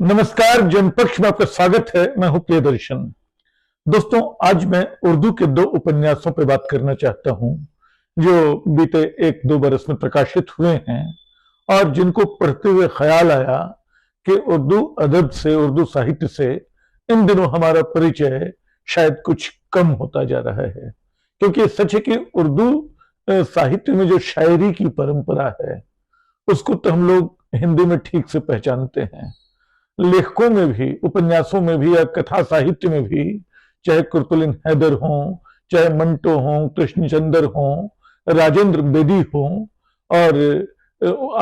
नमस्कार। जनपक्ष में आपका स्वागत है। मैं हूं प्रियदर्शन। दोस्तों, आज मैं उर्दू के दो उपन्यासों पर बात करना चाहता हूं जो बीते एक दो बरस में प्रकाशित हुए हैं और जिनको पढ़ते हुए ख्याल आया कि उर्दू अदब से, उर्दू साहित्य से इन दिनों हमारा परिचय शायद कुछ कम होता जा रहा है। क्योंकि सच है कि उर्दू साहित्य में जो शायरी की परंपरा है उसको तो हम लोग हिंदी में ठीक से पहचानते हैं। लेखकों में भी, उपन्यासों में भी या कथा साहित्य में भी, चाहे कुतुबुद्दीन हैदर हों, चाहे मंटो हों, कृष्णचंद्र हों, राजेंद्र बेदी हों, और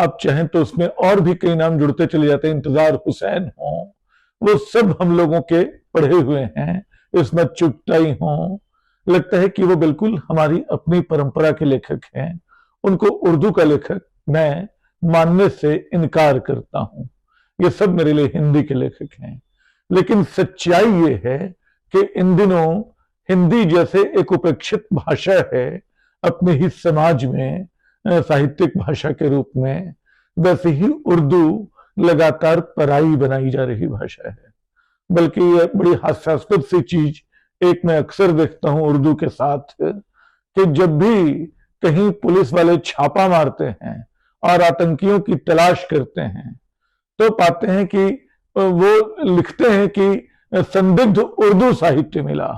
आप चाहें तो उसमें और भी कई नाम जुड़ते चले जाते हैं, इंतजार हुसैन हों, वो सब हम लोगों के पढ़े हुए हैं। इस्मत चुगताई हों, लगता है कि वो बिल्कुल हमारी अपनी परंपरा के लेखक हैं। उनको उर्दू का लेखक मैं मानने से इनकार करता हूं। ये सब मेरे लिए हिंदी के लेखक हैं। लेकिन सच्चाई ये है कि इन दिनों हिंदी जैसे एक उपेक्षित भाषा है अपने ही समाज में, साहित्यिक भाषा के रूप में, वैसे ही उर्दू लगातार पराई बनाई जा रही भाषा है। बल्कि यह बड़ी हास्यास्पद सी चीज एक मैं अक्सर देखता हूं उर्दू के साथ, कि जब भी कहीं पुलिस वाले छापा मारते हैं और आतंकियों की तलाश करते हैं तो पाते हैं कि वो लिखते हैं कि संदिग्ध उर्दू साहित्य मिला,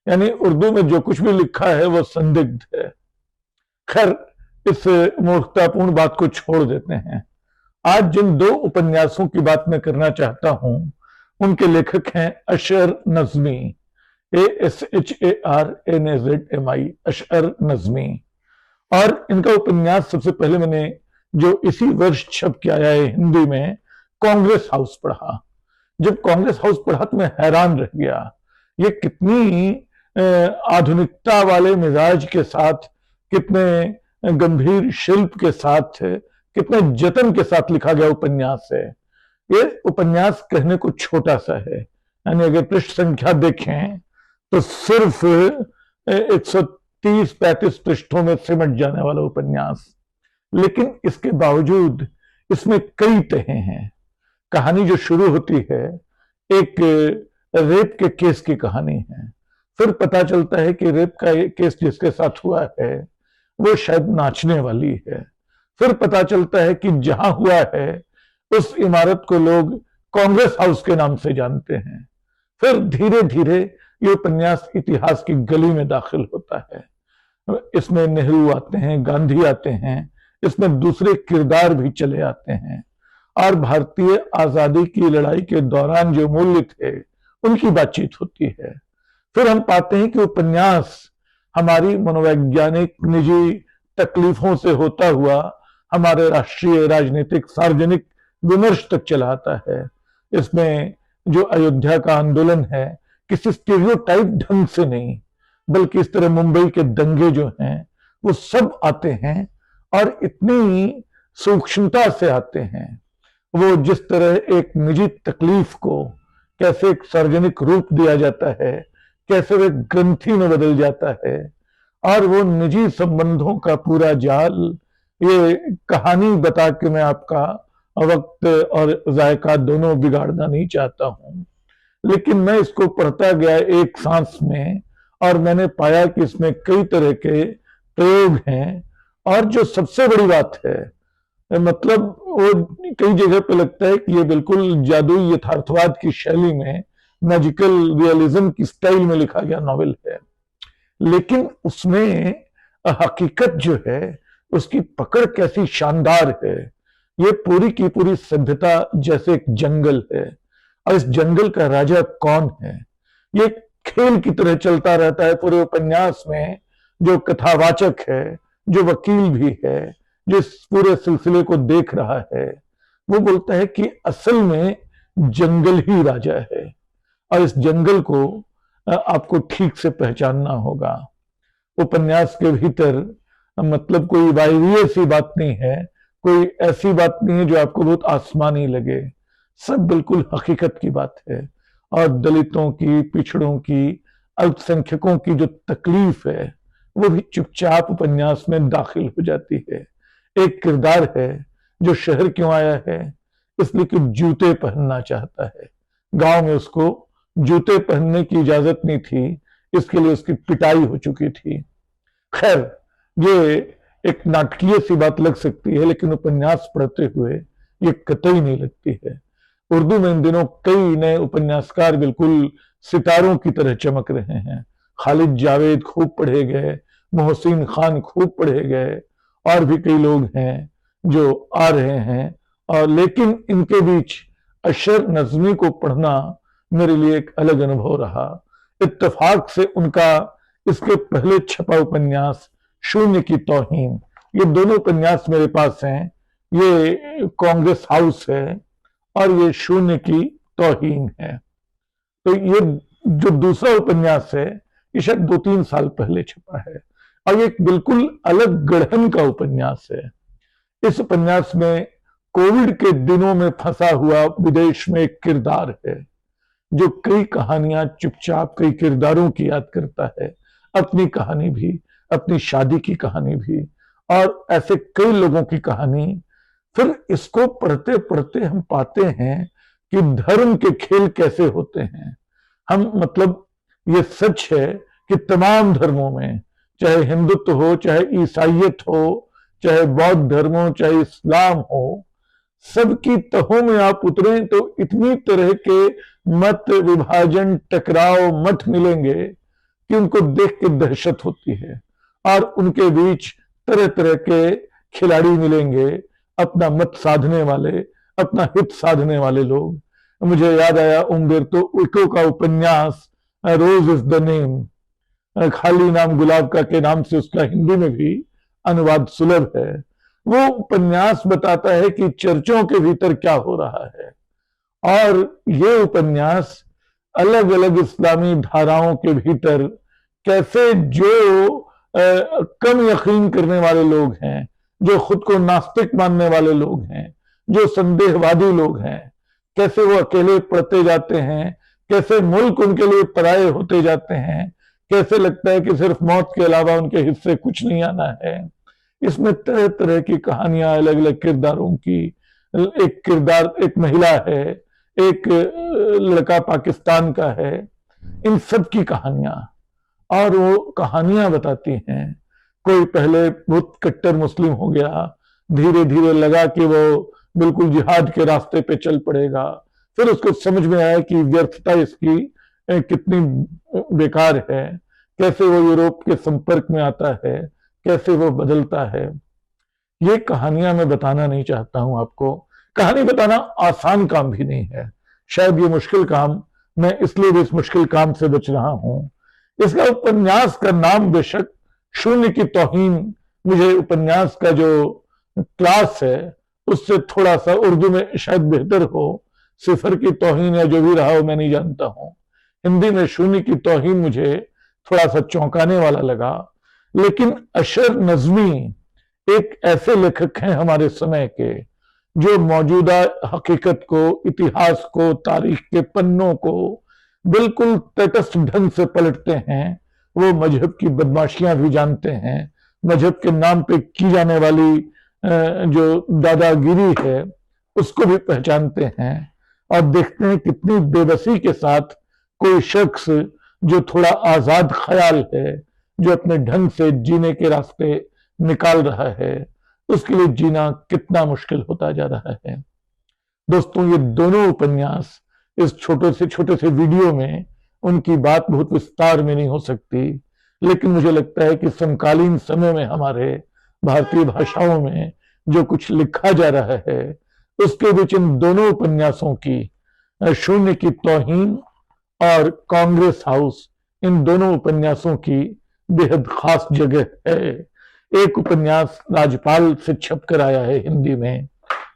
यानी उर्दू में जो कुछ भी लिखा है वो संदिग्ध है। खैर, इस मूर्खतापूर्ण बात को छोड़ देते हैं। आज जिन दो उपन्यासों की बात मैं करना चाहता हूं उनके लेखक हैं अशअर नज़मी, ASHARNAZMI, अशअर नज़मी। और इनका उपन्यास सबसे पहले मैंने जो इसी वर्ष छप के आया है हिंदी में, कांग्रेस हाउस पढ़ा। जब कांग्रेस हाउस पढ़ा तो मैं हैरान रह गया। ये कितनी आधुनिकता वाले मिजाज के साथ, कितने गंभीर शिल्प के साथ, कितने जतन के साथ लिखा गया उपन्यास है। ये उपन्यास कहने को छोटा सा है, यानी अगर पृष्ठ संख्या देखें तो सिर्फ 130-35 पृष्ठों में सिमट जाने वाला उपन्यास। लेकिन इसके बावजूद इसमें कई तहें हैं। कहानी जो शुरू होती है एक रेप के केस की कहानी है। फिर पता चलता है कि रेप का केस जिसके साथ हुआ है वो शायद नाचने वाली है। फिर पता चलता है कि जहां हुआ है उस इमारत को लोग कांग्रेस हाउस के नाम से जानते हैं। फिर धीरे धीरे ये उपन्यास इतिहास की गली में दाखिल होता है। इसमें नेहरू आते हैं, गांधी आते हैं, इसमें दूसरे किरदार भी चले आते हैं और भारतीय आजादी की लड़ाई के दौरान जो मूल्य थे उनकी बातचीत होती है। फिर हम पाते हैं कि उपन्यास हमारी मनोवैज्ञानिक निजी तकलीफों से होता हुआ हमारे राष्ट्रीय, राजनीतिक, सार्वजनिक विमर्श तक चला आता है। इसमें जो अयोध्या का आंदोलन है किसी स्टीरियोटाइप ढंग से नहीं, बल्कि इस तरह मुंबई के दंगे जो हैं वो सब आते हैं और इतनी सूक्ष्मता से आते हैं। वो जिस तरह एक निजी तकलीफ को कैसे एक सार्वजनिक रूप दिया जाता है, कैसे वो एक ग्रंथि में बदल जाता है, और वो निजी संबंधों का पूरा जाल, ये कहानी बता के मैं आपका वक्त और जायका दोनों बिगाड़ना नहीं चाहता हूं। लेकिन मैं इसको पढ़ता गया एक सांस में और मैंने पाया कि इसमें कई तरह के प्रयोग हैं। और जो सबसे बड़ी बात है, मतलब वो कई जगह पे लगता है कि ये बिल्कुल जादुई यथार्थवाद की शैली में, मैजिकल रियलिज्म की स्टाइल में लिखा गया नॉवेल है। लेकिन उसमें हकीकत जो है उसकी पकड़ कैसी शानदार है। ये पूरी की पूरी सभ्यता जैसे एक जंगल है और इस जंगल का राजा कौन है ये खेल की तरह चलता रहता है पूरे उपन्यास में। जो कथावाचक है, जो वकील भी है, जो इस पूरे सिलसिले को देख रहा है, वो बोलता है कि असल में जंगल ही राजा है और इस जंगल को आपको ठीक से पहचानना होगा। उपन्यास के भीतर मतलब कोई वायवीय सी बात नहीं है, कोई ऐसी बात नहीं है जो आपको बहुत आसमानी लगे। सब बिल्कुल हकीकत की बात है। और दलितों की, पिछड़ों की, अल्पसंख्यकों की जो तकलीफ है वो भी चुपचाप उपन्यास में दाखिल हो जाती है। एक किरदार है जो शहर क्यों आया है, इसलिए कि जूते पहनना चाहता है। गांव में उसको जूते पहनने की इजाजत नहीं थी, इसके लिए उसकी पिटाई हो चुकी थी। खैर, ये एक नाटकीय सी बात लग सकती है, लेकिन उपन्यास पढ़ते हुए ये कतई नहीं लगती है। उर्दू में इन दिनों कई नए उपन्यासकार बिल्कुल सितारों की तरह चमक रहे हैं। खालिद जावेद खूब पढ़े गए, मोहसिन खान खूब पढ़े गए, और भी कई लोग हैं जो आ रहे हैं। और लेकिन इनके बीच अशर नज़मी को पढ़ना मेरे लिए एक अलग अनुभव रहा। इत्तेफाक से उनका इसके पहले छपा उपन्यास शून्य की तौहीन, ये दोनों उपन्यास मेरे पास हैं। ये कांग्रेस हाउस है और ये शून्य की तौहीन है। तो ये जो दूसरा उपन्यास है ये शायद 2-3 साल पहले छपा है, और ये एक बिल्कुल अलग गढ़न का उपन्यास है। इस उपन्यास में कोविड के दिनों में फंसा हुआ विदेश में एक किरदार है जो कई कहानियां चुपचाप कई किरदारों की याद करता है, अपनी कहानी भी, अपनी शादी की कहानी भी, और ऐसे कई लोगों की कहानी। फिर इसको पढ़ते पढ़ते हम पाते हैं कि धर्म के खेल कैसे होते हैं। हम मतलब ये सच है कि तमाम धर्मों में, चाहे हिंदुत्व हो, चाहे ईसाइयत हो, चाहे बौद्ध धर्म हो, चाहे इस्लाम हो, सबकी तहों में आप उतरें तो इतनी तरह के मत विभाजन, टकराव, मत मिलेंगे कि उनको देख के दहशत होती है। और उनके बीच तरह तरह के खिलाड़ी मिलेंगे, अपना मत साधने वाले, अपना हित साधने वाले लोग। मुझे याद आया उम्बेर्तो इको का उपन्यास रोज इज द नेम, खाली नाम गुलाब का के नाम से उसका हिंदी में भी अनुवाद सुलभ है। वो उपन्यास बताता है कि चर्चों के भीतर क्या हो रहा है, और ये उपन्यास अलग अलग इस्लामी धाराओं के भीतर कैसे जो कम यकीन करने वाले लोग हैं, जो खुद को नास्तिक मानने वाले लोग हैं, जो संदेहवादी लोग हैं, कैसे वो अकेले पड़ते जाते हैं, कैसे मुल्क उनके लिए पराये होते जाते हैं, कैसे लगता है कि सिर्फ मौत के अलावा उनके हिस्से कुछ नहीं आना है। इसमें तरह तरह की कहानियां अलग अलग किरदारों की, एक किरदार एक महिला है, एक लड़का पाकिस्तान का है, इन सब की कहानियां, और वो कहानियां बताती हैं। कोई पहले बहुत कट्टर मुस्लिम हो गया, धीरे धीरे लगा कि वो बिल्कुल जिहाद के रास्ते पे चल पड़ेगा, फिर उसको समझ में आया कि व्यर्थता इसकी कितनी बेकार है, कैसे वो यूरोप के संपर्क में आता है, कैसे वो बदलता है। ये कहानियां मैं बताना नहीं चाहता हूं आपको। कहानी बताना आसान काम भी नहीं है, शायद ये मुश्किल काम, मैं इसलिए भी इस मुश्किल काम से बच रहा हूं। इसका उपन्यास का नाम बेशक शून्य की तौहीन, मुझे उपन्यास का जो क्लास है उससे थोड़ा सा उर्दू में शायद बेहतर हो, सिफर की तौहीन या जो भी रहा हो मैं नहीं जानता हूं। हिंदी में शून्य की तौहीन मुझे थोड़ा सा चौंकाने वाला लगा। लेकिन अशर नज़मी एक ऐसे लेखक हैं हमारे समय के जो मौजूदा हकीकत को, इतिहास को, तारीख के पन्नों को बिल्कुल तटस्थ ढंग से पलटते हैं। वो मजहब की बदमाशियां भी जानते हैं, मजहब के नाम पे की जाने वाली जो दादागिरी है उसको भी पहचानते हैं, और देखते हैं कितनी बेबसी के साथ कोई शख्स जो थोड़ा आजाद ख्याल है, जो अपने ढंग से जीने के रास्ते निकाल रहा है, उसके लिए जीना कितना मुश्किल होता जा रहा है। दोस्तों, ये दोनों उपन्यास इस छोटे से वीडियो में उनकी बात बहुत विस्तार में नहीं हो सकती, लेकिन मुझे लगता है कि समकालीन समय में हमारे भारतीय भाषाओं में जो कुछ लिखा जा रहा है उसके बीच इन दोनों उपन्यासों की, शून्य की तौहीन और कांग्रेस हाउस, इन दोनों उपन्यासों की बेहद खास जगह है। एक उपन्यास राजपाल से छपकर आया है हिंदी में,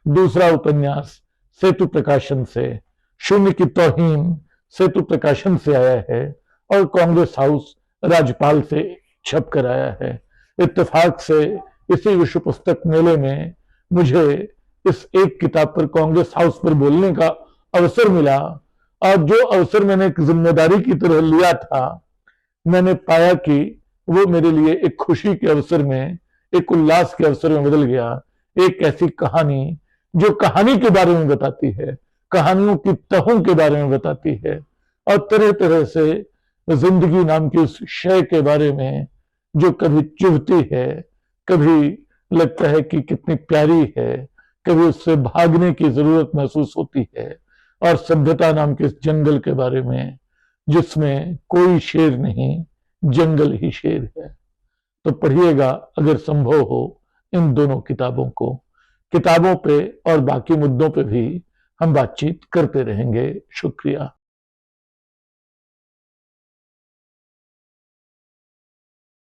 दूसरा उपन्यास सेतु प्रकाशन से, शून्य की तौहीन सेतु प्रकाशन से आया है और कांग्रेस हाउस राजपाल से छपकर आया है। इत्तेफाक से इसी विश्व पुस्तक मेले में मुझे इस एक किताब पर, कांग्रेस हाउस पर बोलने का अवसर मिला, और जो अवसर मैंने एक जिम्मेदारी की तरह लिया था, मैंने पाया कि वो मेरे लिए एक खुशी के अवसर में, एक उल्लास के अवसर में बदल गया। एक ऐसी कहानी जो कहानी के बारे में बताती है, कहानियों की तहों के बारे में बताती है, और तरह तरह से जिंदगी नाम की उस शय के बारे में जो कभी चुभती है, कभी लगता है कि कितनी प्यारी है, कभी उससे भागने की जरूरत महसूस होती है, और सभ्यता नाम के इस जंगल के बारे में जिसमें कोई शेर नहीं, जंगल ही शेर है। तो पढ़िएगा अगर संभव हो इन दोनों किताबों को। किताबों पे और बाकी मुद्दों पे भी हम बातचीत करते रहेंगे। शुक्रिया।